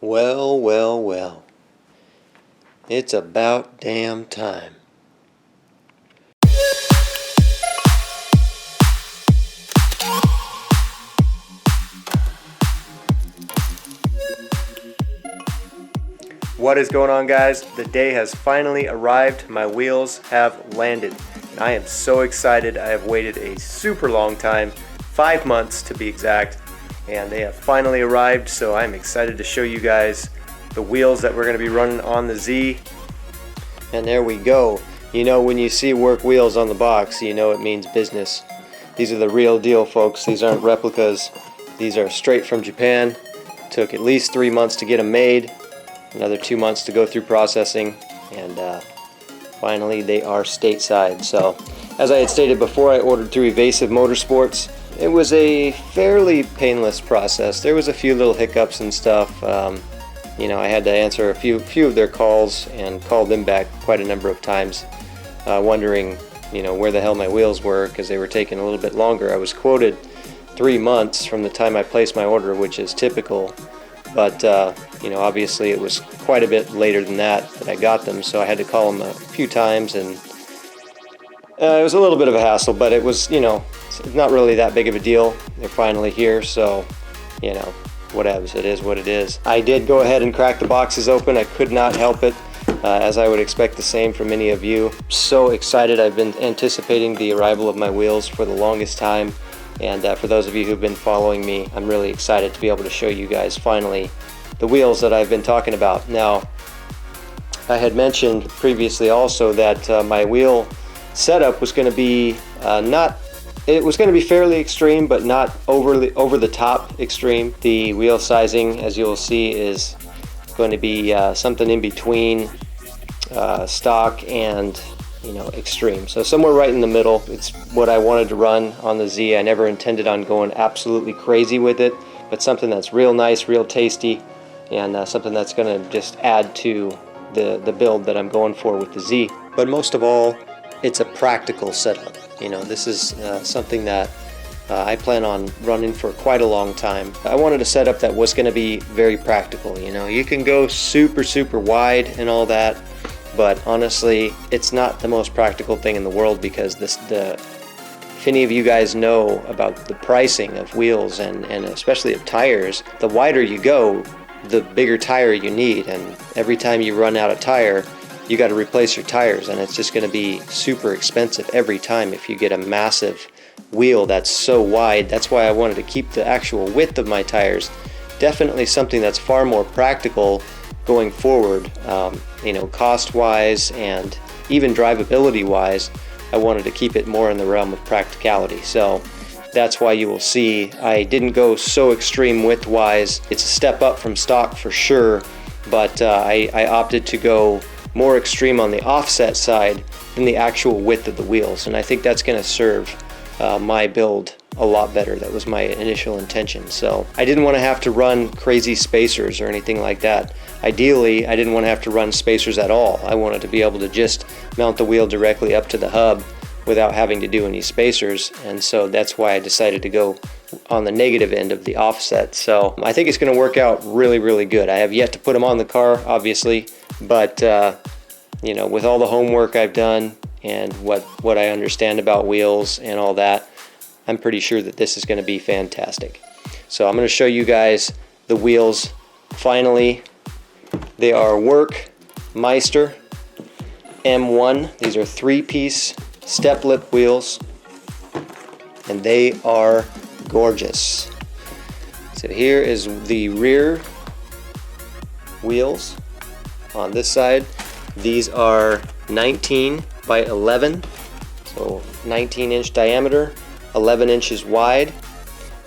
Well, well, well. It's about damn time. What is going on, guys? The day has finally arrived. My wheels have landed. And I am so excited. I have waited a super long time, 5 months to be exact, and they have finally arrived, so I'm excited to show you guys the wheels that we're going to be running on the Z. And there we go. You know, when you see work wheels on the box, you know it means business. These are the real deal, folks. These aren't replicas. These are straight from Japan. Took at least 3 months to get them made, another 2 months to go through processing, and finally they are stateside. So as I had stated before, I ordered through Evasive Motorsports. It was a fairly painless process. There was a few little hiccups and stuff. You know, I had to answer a few of their calls and called them back quite a number of times, wondering, you know, where the hell my wheels were, because they were taking a little bit longer. I was quoted 3 months from the time I placed my order, which is typical, but you know, obviously it was quite a bit later than that I got them, so I had to call them a few times, and it was a little bit of a hassle, but it was, you know, it's not really that big of a deal. They're finally here, so, you know, whatevs, it is what it is. I did go ahead and crack the boxes open. I could not help it, as I would expect the same from many of you. So excited. I've been anticipating the arrival of my wheels for the longest time, and for those of you who've been following me, I'm really excited to be able to show you guys finally the wheels that I've been talking about. Now, I had mentioned previously also that my wheel setup was going to be it was going to be fairly extreme, but not over the top extreme. The wheel sizing, as you'll see, is going to be something in between stock and, you know, extreme. So somewhere right in the middle. It's what I wanted to run on the Z. I never intended on going absolutely crazy with it, but something that's real nice, real tasty, and something that's going to just add to the build that I'm going for with the Z. But most of all, it's a practical setup. You know, this is something that I plan on running for quite a long time. I wanted a setup that was going to be very practical. You know, you can go super wide and all that, but honestly, it's not the most practical thing in the world, because if any of you guys know about the pricing of wheels and especially of tires, the wider you go, the bigger tire you need, and every time you run out of tire, you got to replace your tires, and it's just going to be super expensive every time if you get a massive wheel that's so wide. That's why I wanted to keep the actual width of my tires. Definitely something that's far more practical going forward, you know, cost-wise and even drivability-wise. I wanted to keep it more in the realm of practicality. So that's why you will see I didn't go so extreme width-wise. It's a step up from stock for sure, but I opted to go more extreme on the offset side than the actual width of the wheels, and I think that's going to serve my build a lot better. That was my initial intention. So I didn't want to have to run crazy spacers or anything like that. Ideally, I didn't want to have to run spacers at all. I wanted to be able to just mount the wheel directly up to the hub without having to do any spacers, and so that's why I decided to go on the negative end of the offset. So I think it's going to work out really good. I have yet to put them on the car, obviously, but you know, with all the homework I've done and what I understand about wheels and all that, I'm pretty sure that this is going to be fantastic. So I'm going to show you guys the wheels finally. They are Work Meister M1. These are 3-piece step lip wheels, and they are gorgeous. So here is the rear wheels on this side. These are 19 by 11, so 19-inch diameter, 11 inches wide,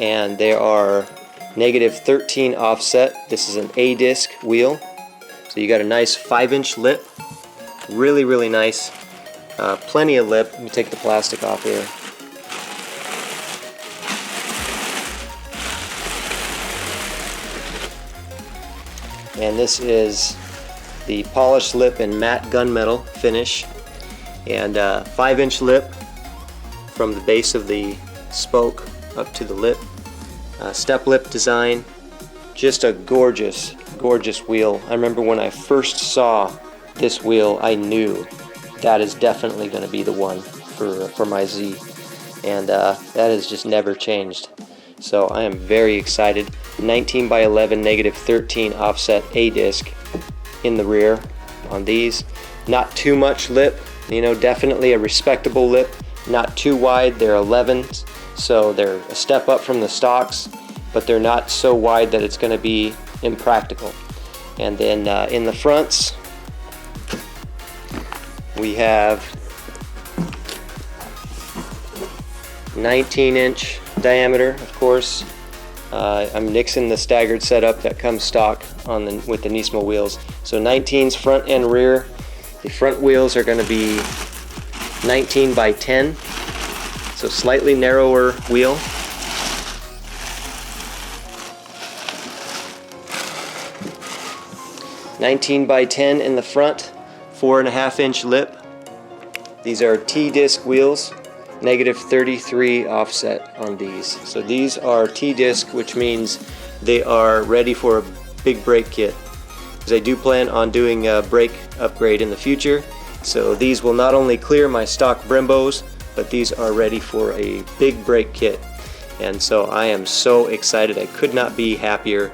and they are -13 offset. This is an A-disc wheel, so you got a nice 5-inch lip, really nice. Plenty of lip. Let me take the plastic off here. And this is the polished lip and matte gunmetal finish, and 5-inch lip from the base of the spoke up to the lip. Step lip design, Just a gorgeous, gorgeous wheel. I remember when I first saw this wheel, I knew that is definitely going to be the one for my Z. And that has just never changed. So I am very excited. 19 by 11 -13 offset A disc in the rear on these. Not too much lip, you know, definitely a respectable lip. Not too wide, they're 11s, so they're a step up from the stocks, but they're not so wide that it's going to be impractical. And then in the fronts, we have 19-inch diameter, of course. I'm nixing the staggered setup that comes stock on with the Nismo wheels. So 19s front and rear. The front wheels are going to be 19 by 10, so slightly narrower wheel. (19 by 10) in the front, 4.5-inch lip. These are T-disc wheels, -33 offset on these. So these are T-disc, which means they are ready for a big brake kit. Because I do plan on doing a brake upgrade in the future. So these will not only clear my stock Brembos, but these are ready for a big brake kit. And so I am so excited. I could not be happier.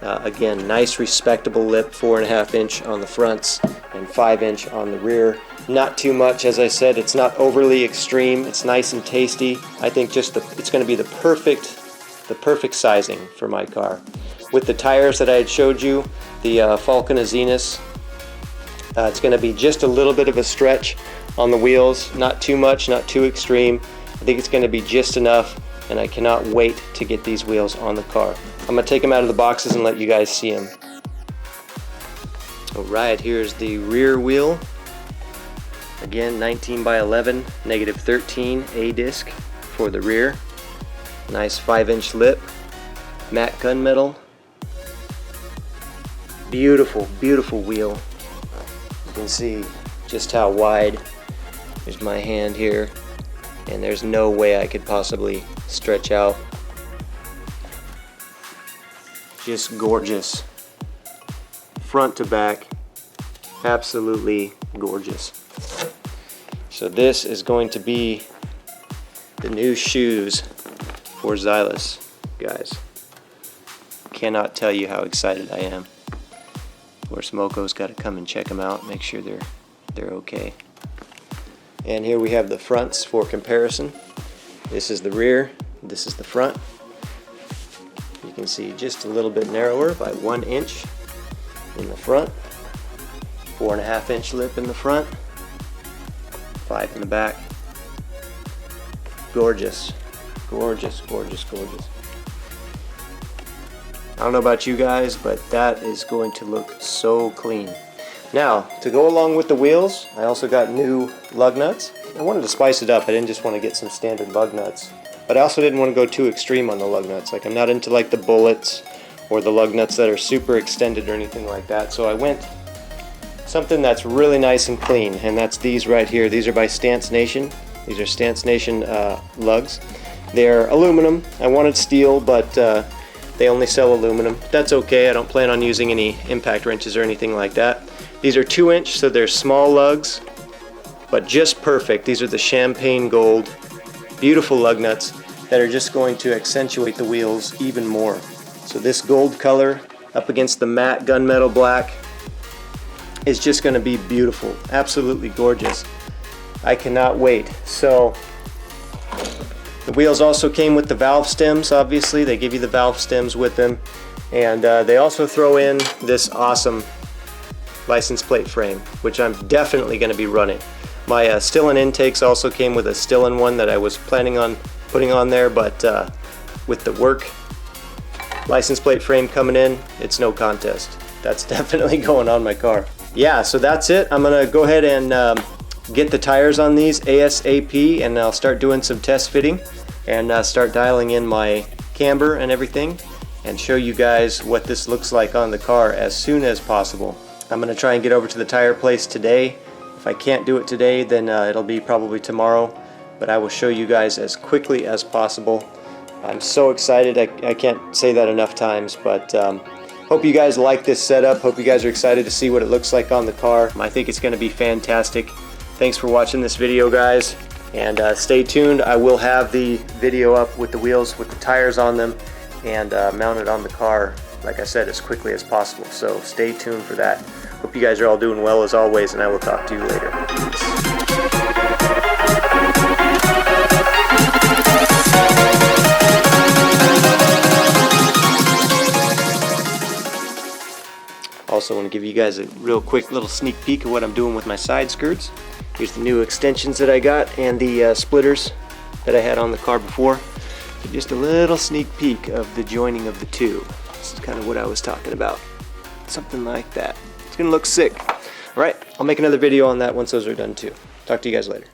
Again, nice respectable lip, 4.5-inch on the fronts and 5-inch on the rear. Not too much, as I said. It's not overly extreme. It's nice and tasty. I think just it's going to be the perfect sizing for my car. With the tires that I had showed you, the Falcon Azenas, it's going to be just a little bit of a stretch on the wheels. Not too much, not too extreme. I think it's going to be just enough, and I cannot wait to get these wheels on the car. I'm going to take them out of the boxes and let you guys see them. Alright, here's the rear wheel. Again, 19 by 11, -13 A disc for the rear. Nice 5-inch lip, matte gunmetal. Beautiful, beautiful wheel. You can see just how wide. There's my hand here, and there's no way I could possibly stretch out. Just gorgeous. Front to back, absolutely gorgeous. So this is going to be the new shoes for Zailas, guys. Cannot tell you how excited I am. Of course, Moko's got to come and check them out, make sure they're okay. And here we have the fronts for comparison. This is the rear, this is the front. You can see just a little bit narrower by 1 inch in the front. 4.5-inch lip in the front. 5 in the back. Gorgeous, gorgeous, gorgeous, gorgeous. I don't know about you guys, but that is going to look so clean. Now, to go along with the wheels, I also got new lug nuts. I wanted to spice it up. I didn't just want to get some standard lug nuts, but I also didn't want to go too extreme on the lug nuts. Like, I'm not into like the bullets or the lug nuts that are super extended or anything like that. So I went something that's really nice and clean, and that's these right here. These are by Stance Nation. These are Stance Nation lugs. They're aluminum. I wanted steel, but they only sell aluminum. That's okay. I don't plan on using any impact wrenches or anything like that. These are 2-inch, so they're small lugs, but just perfect. These are the champagne gold, beautiful lug nuts that are just going to accentuate the wheels even more. So this gold color up against the matte gunmetal black is just going to be beautiful, absolutely gorgeous. I cannot wait. So the wheels also came with the valve stems. Obviously, they give you the valve stems with them, and they also throw in this awesome license plate frame, which I'm definitely going to be running. My Stillen intakes also came with a Stillen one that I was planning on putting on there, but with the work license plate frame coming in, it's no contest. That's definitely going on my car. Yeah, so that's it. I'm gonna go ahead and get the tires on these ASAP, and I'll start doing some test fitting and start dialing in my camber and everything, and show you guys what this looks like on the car as soon as possible. I'm gonna try and get over to the tire place today. If I can't do it today, then it'll be probably tomorrow, but I will show you guys as quickly as possible I'm so excited. I can't say that enough times, but hope you guys like this setup. Hope you guys are excited to see what it looks like on the car. I think it's going to be fantastic. Thanks for watching this video, guys, and stay tuned. I will have the video up with the wheels with the tires on them and mounted on the car, like I said, as quickly as possible. So stay tuned for that. Hope you guys are all doing well as always, and I will talk to you later. Peace. Also want to give you guys a real quick little sneak peek of what I'm doing with my side skirts. Here's the new extensions that I got and the splitters that I had on the car before. So just a little sneak peek of the joining of the two. This is kind of what I was talking about. Something like that. It's gonna look sick. All right, I'll make another video on that once those are done too. Talk to you guys later.